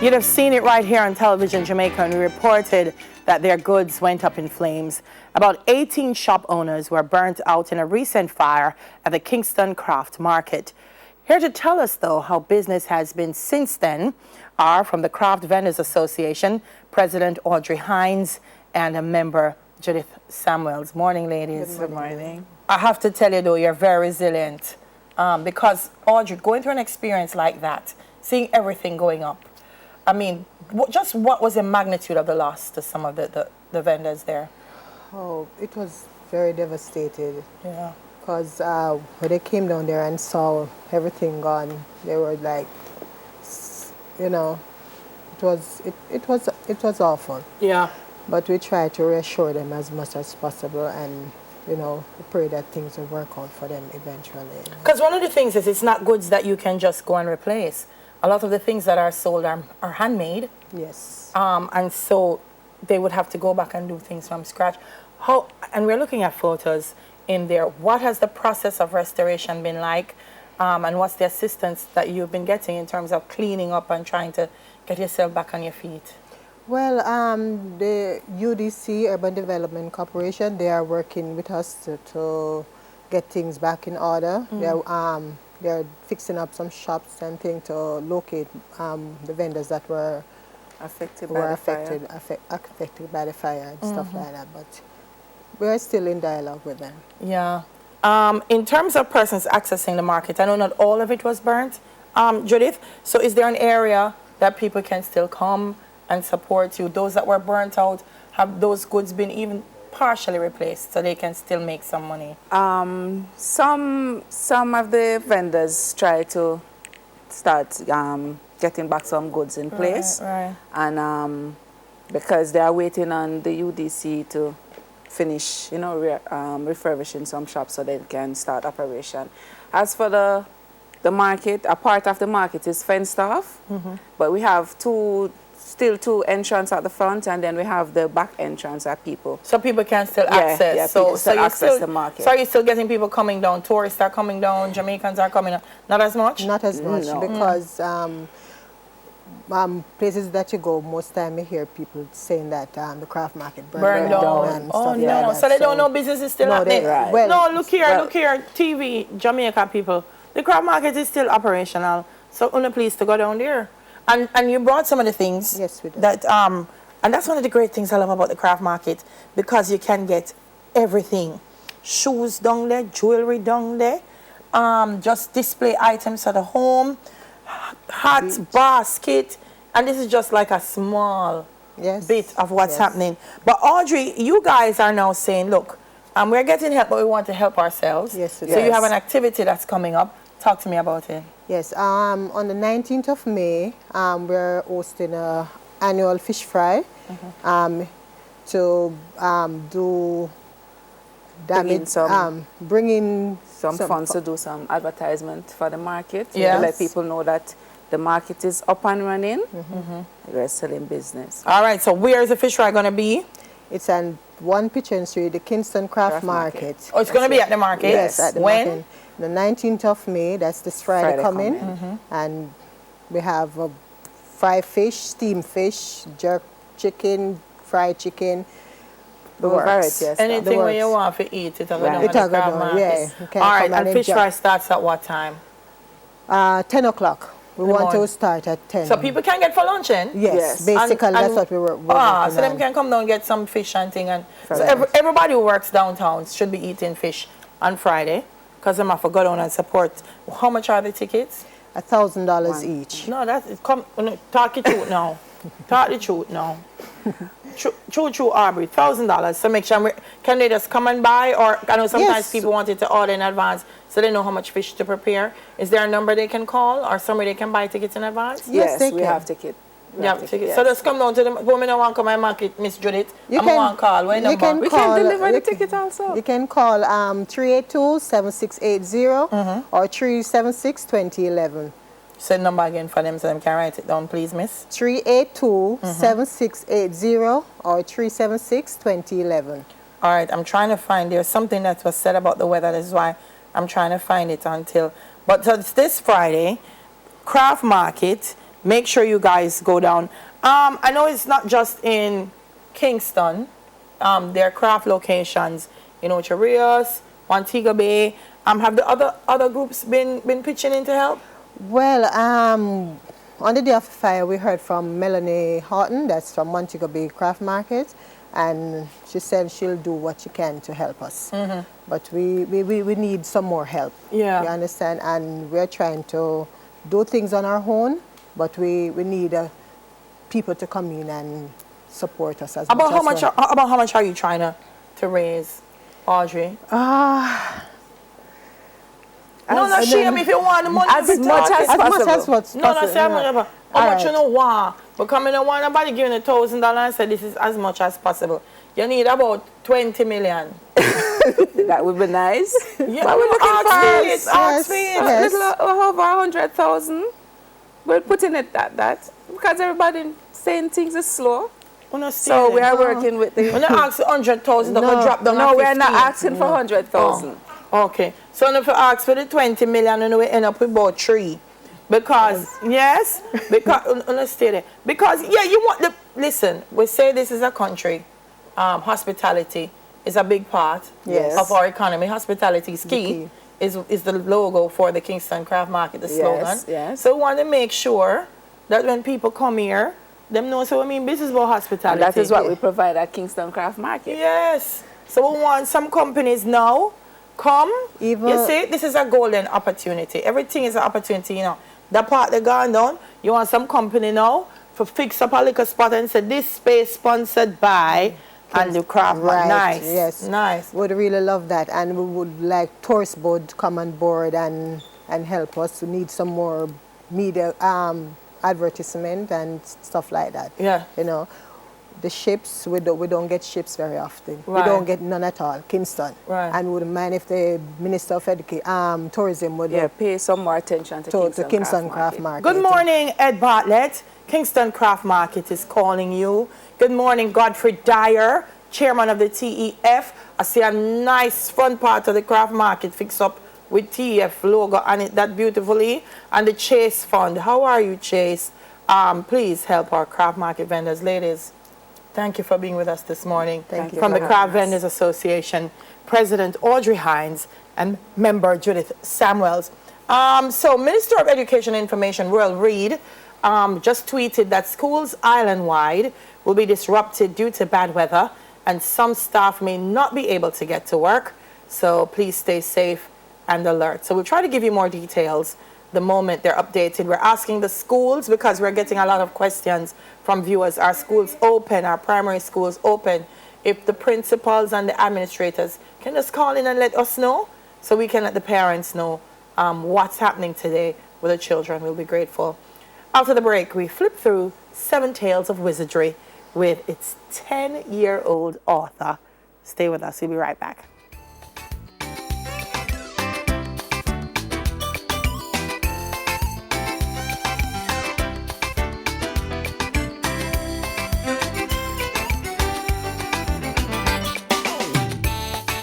You'd have seen it right here on television, Jamaica, and we reported that their goods went up in flames. About 18 shop owners were burnt out in a recent fire at the Kingston Craft Market. Here to tell us, though, how business has been since then are from the Craft Vendors Association, President Audrey Hines and a member, Judith Samuels. Morning, ladies. Good morning. I have to tell you, though, you're very resilient because, Audrey, going through an experience like that, seeing everything going up, I mean, just what was the magnitude of the loss to some of the vendors there? Oh, it was very devastated. Yeah. Because when they came down there and saw everything gone, they were like, you know, it was awful. Yeah. But we tried to reassure them as much as possible, and you know, we pray that things will work out for them eventually. Because one of the things is it's not goods that you can just go and replace. A lot of the things that are sold are handmade. Yes. And so they would have to go back and do things from scratch. And we're looking at photos in there. What has the process of restoration been like? And what's the assistance that you've been getting in terms of cleaning up and trying to get yourself back on your feet? Well, the UDC, Urban Development Corporation, they are working with us to get things back in order. They're fixing up some shops and things to locate the vendors that were affected by the fire and stuff like that. But we're still in dialogue with them. Yeah. In terms of persons accessing the market, I know not all of it was burnt, Judith. So is there an area that people can still come and support you? Those that were burnt out, have those goods been even partially replaced so they can still make some money? Some of the vendors try to start getting back some goods in place. Right. And because they are waiting on the UDC to finish, you know, refurbishing some shops so they can start operation. As for the market, a part of the market is fenced off, but we have still two entrances at the front, and then we have the back entrance that people. So people can still access. Yeah, so still you're access the market. So are you still getting people coming down? Tourists are coming down. Jamaicans are coming down. Not as much. Not as much because places that you go, most time you hear people saying that the craft market burned down and stuff like that. So they don't know business is still happening. Right. No, look here, TV, Jamaica people. The craft market is still operational. So please to go down there. And you brought some of the things. Yes, we did. That and that's one of the great things I love about the craft market, because you can get everything. Shoes down there, jewelry down there, just display items for the home, hats, basket, and this is just like a small bit of what's happening. But Audrey, you guys are now saying, look, we're getting help, but we want to help ourselves. Yes, so you have an activity that's coming up. Talk to me about it. Yes, on the 19th of May, we're hosting an annual fish fry to do bring in some funds to do some advertisement for the market. Yes. To let people know that the market is up and running. We're still in business. All right, so where is the fish fry going to be? It's on 1 Pigeon Street, the Kingston Craft Market. Oh, it's going to be at the market? Yes, at the when? market. The 19th of May, that's this Friday coming. And we have fried fish, steamed fish, jerk chicken, fried chicken. The works. Anything where you want to eat, it'll go down at the craft market. Yeah. All right, and fish fry starts at what time? 10 o'clock. We want to start at 10. So people can get for lunch then? Yes. Basically, that's what we were working on. So them can come down and get some fish and thing. And so everybody who works downtown should be eating fish on Friday, because I'm have to go down and support. How much are the tickets? $1,000 each. No, talk the truth now. Talk the truth now. True, Aubrey, $1,000. So make sure, can they just come and buy? Or I know sometimes people wanted to order in advance, so they know how much fish to prepare. Is there a number they can call, or somewhere they can buy tickets in advance? Yes, we have tickets. Yes. So just come down to the women who want to come and market, Miss Judith. We can call. What number? We can deliver the ticket also. You can call 382-7680 or 376-2011. Say the number again for them so they can write it down, please, miss. 382-7680 or 376-2011. All right, I'm trying to find, there's something that was said about the weather. This is why I'm trying to find it until. But so it's this Friday, Craft Market, make sure you guys go down. I know it's not just in Kingston. There are craft locations in Ocho Rios, Montego Bay. Have the other groups been pitching in to help? Well, on the day of the fire, we heard from Melanie Horton, that's from Montego Bay Craft Market, and she said she'll do what she can to help us. But we need some more help. Yeah. You understand? And we're trying to do things on our own, but we need people to come in and support us as About much as well. about how much are you trying to raise, Audrey? No, not shame if you want the money. As much as possible. No, no, say how much ever. How much you know want? Because I don't want nobody giving $1,000 and say this is as much as possible. You need about 20 million. That would be nice. Yeah, but we're looking for a little over 100,000. We're putting it at that because everybody saying things is slow. So we are working with the. When you ask 100,000, they're going to drop down. No, we're not asking for 100,000. Okay. So if you ask for the 20 million, and we end up with about 3. Because, yes, because, let's stay there. Because, yeah, you want the, listen, we say this is a country. Hospitality is a big part of our economy. Hospitality is key. Is the logo for the Kingston Craft Market, the slogan. Yes. So we want to make sure that when people come here, them know, so I mean, business about hospitality. And that is what we provide at Kingston Craft Market. Yes. So we want some companies now, come, you see, this is a golden opportunity. Everything is an opportunity, you know. That part they gone down, you want some company now to fix up a liquor spot and say, this space sponsored by, and the craft. Right, nice. yes. Nice. Would really love that, and we would like tourist board to come on board and help us. We need some more media advertisement and stuff like that. Yeah. You know, the ships, we don't get ships very often. Right. We don't get none at all, Kingston. Right. And we wouldn't mind if the Minister of Tourism would pay some more attention to Kingston Craft Market. Good morning, Ed Bartlett. Kingston Craft Market is calling you. Good morning, Godfrey Dyer, Chairman of the TEF. I see a nice front part of the Craft Market fixed up with TEF logo on it that beautifully. And the Chase Fund. How are you, Chase? Please help our Craft Market vendors. Ladies, thank you for being with us this morning. Thank you. From the Craft Vendors Association, President Audrey Hines and member Judith Samuels. So Minister of Education and Information, Royal Reid, just tweeted that schools island-wide will be disrupted due to bad weather and some staff may not be able to get to work. So please stay safe and alert. So we'll try to give you more details the moment they're updated. We're asking the schools because we're getting a lot of questions from viewers. Are schools open? Are primary schools open? If the principals and the administrators can just call in and let us know so we can let the parents know what's happening today with the children. We'll be grateful. After the break, we flip through 7 Tales of Wizardry with its 10-year-old author. Stay with us. We'll be right back.